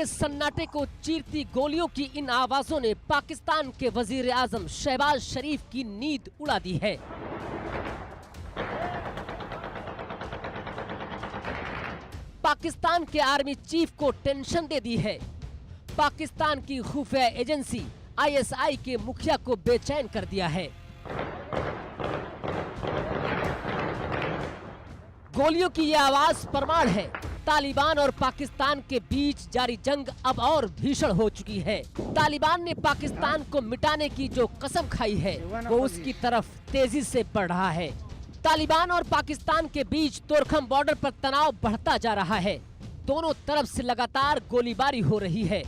के सन्नाटे को चीरती गोलियों की इन आवाजों ने पाकिस्तान के वजीर आजम शहबाज शरीफ की नींद उड़ा दी है। पाकिस्तान के आर्मी चीफ को टेंशन दे दी है। पाकिस्तान की खुफिया एजेंसी आईएसआई के मुखिया को बेचैन कर दिया है। गोलियों की यह आवाज प्रमाण है तालिबान और पाकिस्तान के बीच जारी जंग अब और भीषण हो चुकी है। तालिबान ने पाकिस्तान को मिटाने की जो कसम खाई है वो उसकी तरफ तेजी से बढ़ रहा है। तालिबान और पाकिस्तान के बीच तोरखम बॉर्डर पर तनाव बढ़ता जा रहा है। दोनों तरफ से लगातार गोलीबारी हो रही है।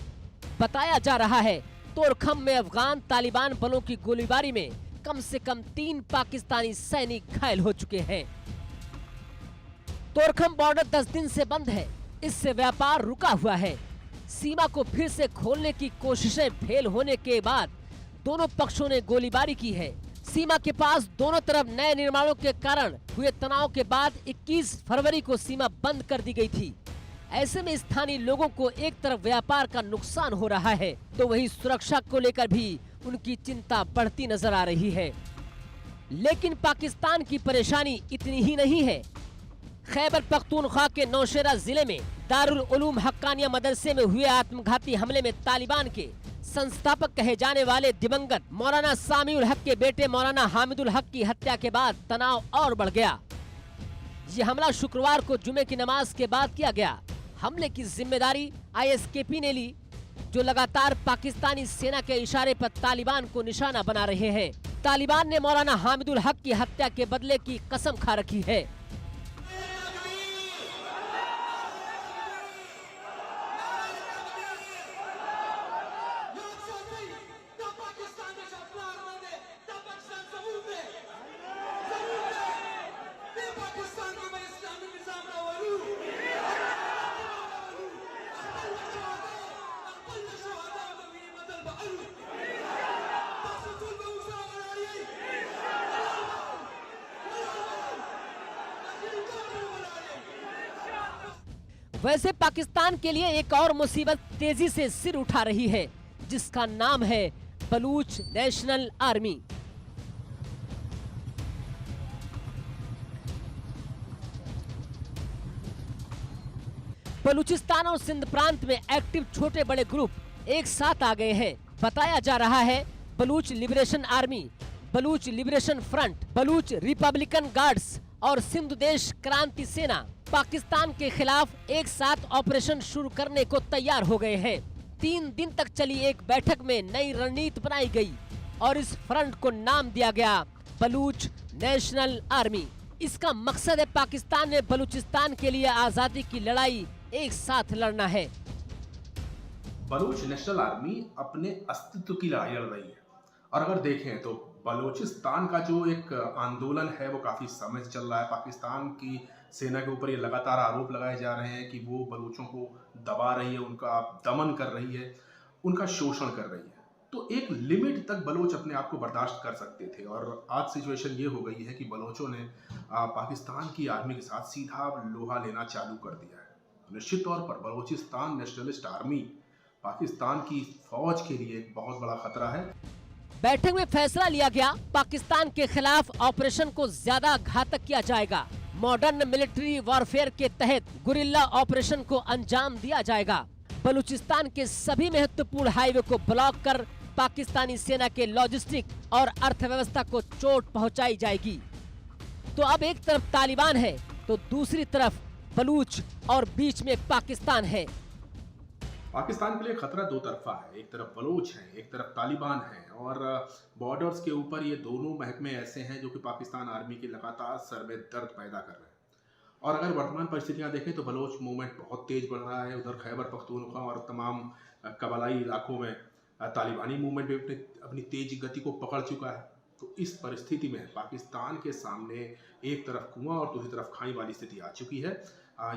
बताया जा रहा है तोरखम में अफगान तालिबान बलों की गोलीबारी में कम से कम 3 पाकिस्तानी सैनिक घायल हो चुके हैं। तोरखम बॉर्डर 10 दिन से बंद है। इससे व्यापार रुका हुआ है। सीमा को फिर से खोलने की कोशिशें फेल होने के बाद दोनों पक्षों ने गोलीबारी की है। सीमा के पास दोनों तरफ नए निर्माणों के कारण हुए तनाव के बाद 21 फरवरी को सीमा बंद कर दी गई थी। ऐसे में स्थानीय लोगों को एक तरफ व्यापार का नुकसान हो रहा है तो वहीं सुरक्षा को लेकर भी उनकी चिंता बढ़ती नजर आ रही है। लेकिन पाकिस्तान की परेशानी इतनी ही नहीं है। खैबर पख्तूनख्वा के नौशेरा जिले में दारुल उलूम हक्कानिया मदरसे में हुए आत्मघाती हमले में तालिबान के संस्थापक कहे जाने वाले दिवंगत मौलाना सामीउल हक के बेटे मौलाना हामिदुल हक की हत्या के बाद तनाव और बढ़ गया। ये हमला शुक्रवार को जुमे की नमाज के बाद किया गया। हमले की जिम्मेदारी आईएसकेपी ने ली, जो लगातार पाकिस्तानी सेना के इशारे पर तालिबान को निशाना बना रहे हैं। तालिबान ने मौलाना हामिदुल हक की हत्या के बदले की कसम खा रखी है। वैसे पाकिस्तान के लिए एक और मुसीबत तेजी से सिर उठा रही है, जिसका नाम है बलूच नेशनल आर्मी। बलूचिस्तान और सिंध प्रांत में एक्टिव छोटे बड़े ग्रुप एक साथ आ गए हैं। बताया जा रहा है Baloch liberation army, Baloch liberation front, Baloch Republican guards और सिंध देश क्रांति सेना पाकिस्तान के खिलाफ एक साथ ऑपरेशन शुरू करने को तैयार हो गए हैं। 3 दिन तक चली एक बैठक में नई रणनीति बनाई गई और इस फ्रंट को नाम दिया गया बलूच नेशनल आर्मी। इसका मकसद है पाकिस्तान में बलूचिस्तान के लिए आजादी की लड़ाई एक साथ लड़ना है। बलूच नेशनल आर्मी अपने अस्तित्व की लड़ाई लड़ रही है और अगर देखें तो बलूचिस्तान का जो एक आंदोलन है वो काफ़ी समय से चल रहा है। पाकिस्तान की सेना के ऊपर ये लगातार आरोप लगाए जा रहे हैं कि वो बलूचों को दबा रही है, उनका दमन कर रही है, उनका शोषण कर रही है। तो एक लिमिट तक बलोच अपने आप को बर्दाश्त कर सकते थे और आज सिचुएशन ये हो गई है कि बलोचों ने पाकिस्तान की आर्मी के साथ सीधा लोहा लेना चालू कर दिया है। निश्चित तौर पर बलूचिस्तान नेशनलिस्ट आर्मी पाकिस्तान की फौज के लिए एक बहुत बड़ा खतरा है। बैठक में फैसला लिया गया, पाकिस्तान के खिलाफ ऑपरेशन को ज्यादा घातक किया जाएगा। मॉडर्न मिलिट्री वॉरफेयर के तहत गुरिल्ला ऑपरेशन को अंजाम दिया जाएगा। बलूचिस्तान के सभी महत्वपूर्ण हाईवे को ब्लॉक कर पाकिस्तानी सेना के लॉजिस्टिक और अर्थव्यवस्था को चोट पहुंचाई जाएगी। तो अब एक तरफ तालिबान है तो दूसरी तरफ बलूच और बीच में पाकिस्तान है। पाकिस्तान के लिए खतरा दो तरफा है, एक तरफ बलूच है, एक तरफ तालिबान है और बॉर्डर्स के ऊपर ये दोनों महकमे ऐसे हैं जो कि पाकिस्तान आर्मी की लगातार सर में दर्द पैदा कर रहे हैं। और अगर वर्तमान परिस्थितियां देखें तो बलोच मूवमेंट बहुत तेज बढ़ रहा है। उधर खैबर पख्तूनख्वा और तमाम कबालाई इलाकों में तालिबानी मूवमेंट भी अपनी तेज गति को पकड़ चुका है। तो इस परिस्थिति में पाकिस्तान के सामने एक तरफ कुआं और दूसरी तरफ खाई वाली स्थिति आ चुकी है।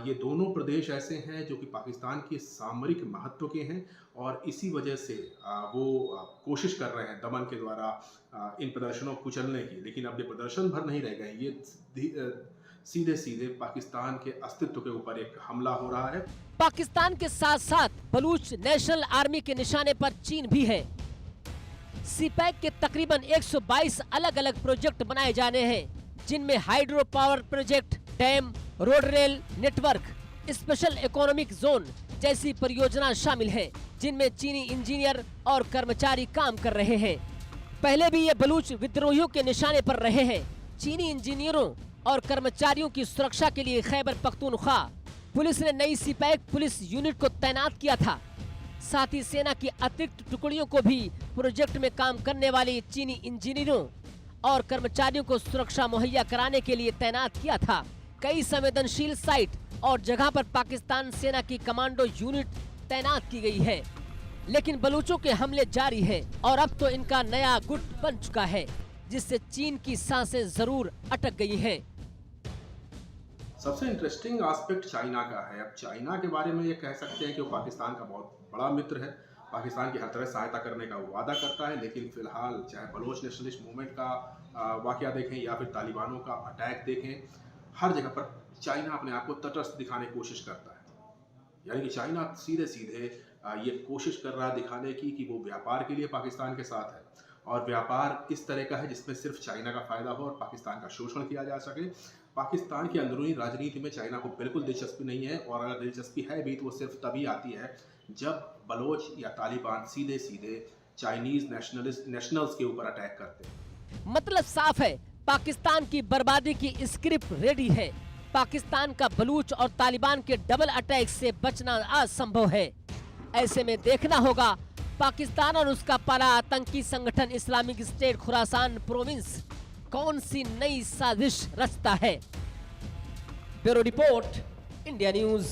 ये दोनों प्रदेश ऐसे हैं जो कि पाकिस्तान के सामरिक महत्व के हैं और इसी वजह से वो कोशिश कर रहे हैं दमन के द्वारा इन प्रदर्शनों को कुचलने की। लेकिन अब ये प्रदर्शन भर नहीं रह गए, ये सीधे सीधे पाकिस्तान के अस्तित्व के ऊपर एक हमला हो रहा है। पाकिस्तान के साथ साथ बलूच नेशनल आर्मी के निशाने पर चीन भी है। सीपैक के तकरीबन 122 अलग अलग प्रोजेक्ट बनाए जाने हैं, जिनमें hydro power project, dam, road rail network, special economic zone जैसी परियोजना शामिल हैं, जिनमें चीनी इंजीनियर और कर्मचारी काम कर रहे हैं। पहले भी ये बलूच विद्रोहियों के निशाने पर रहे हैं। चीनी इंजीनियरों और कर्मचारियों की सुरक्षा के लिए खैबर पख्तूनख्वा पुलिस ने नई सीपैक पुलिस यूनिट को तैनात किया था। साथ ही सेना की अतिरिक्त टुकड़ियों को भी प्रोजेक्ट में काम करने वाले चीनी इंजीनियरों और कर्मचारियों को सुरक्षा मुहैया कराने के लिए तैनात किया था। कई संवेदनशील साइट और जगह पर पाकिस्तान सेना की कमांडो यूनिट तैनात की गई है, लेकिन बलूचों के हमले जारी हैं और अब तो इनका नया गुट बन चुका है, जिससे चीन की सांसें जरूर अटक गई हैं। सबसे इंटरेस्टिंग एस्पेक्ट चाइना का है। अब चाइना के बारे में ये कह सकते हैं कि वो पाकिस्तान का बहुत बड़ा मित्र है, पाकिस्तान की हर तरह सहायता करने का वादा करता है, लेकिन फिलहाल चाहे बलोच नेशनलिस्ट मूवमेंट का वाकया देखें या फिर तालिबानों का अटैक देखें, हर जगह पर चाइना अपने आप को तटस्थ दिखाने की कोशिश करता है। यानी कि चाइना सीधे सीधे ये कोशिश कर रहा है दिखाने की कि वो व्यापार के लिए पाकिस्तान के साथ है, और व्यापार इस तरह का है जिसमें सिर्फ चाइना का फायदा हो और पाकिस्तान का शोषण किया जा सके। पाकिस्तान की अंदरूनी राजनीति में चाइना को बिल्कुल दिलचस्पी नहीं है, और अगर दिलचस्पी है भी तो वो सिर्फ तभी आती है जब बलोच या तालिबान सीधे सीधे चाइनीज नेशनल्स के ऊपर अटैक करते हैं। मतलब साफ है, पाकिस्तान की बर्बादी की स्क्रिप्ट रेडी है। पाकिस्तान का बलूच और तालिबान के डबल अटैक से बचना असंभव है। ऐसे में देखना होगा पाकिस्तान और उसका पाला आतंकी संगठन इस्लामिक स्टेट खुरासान प्रोविंस कौन सी नई साजिश रचता है। Bureau report, India news.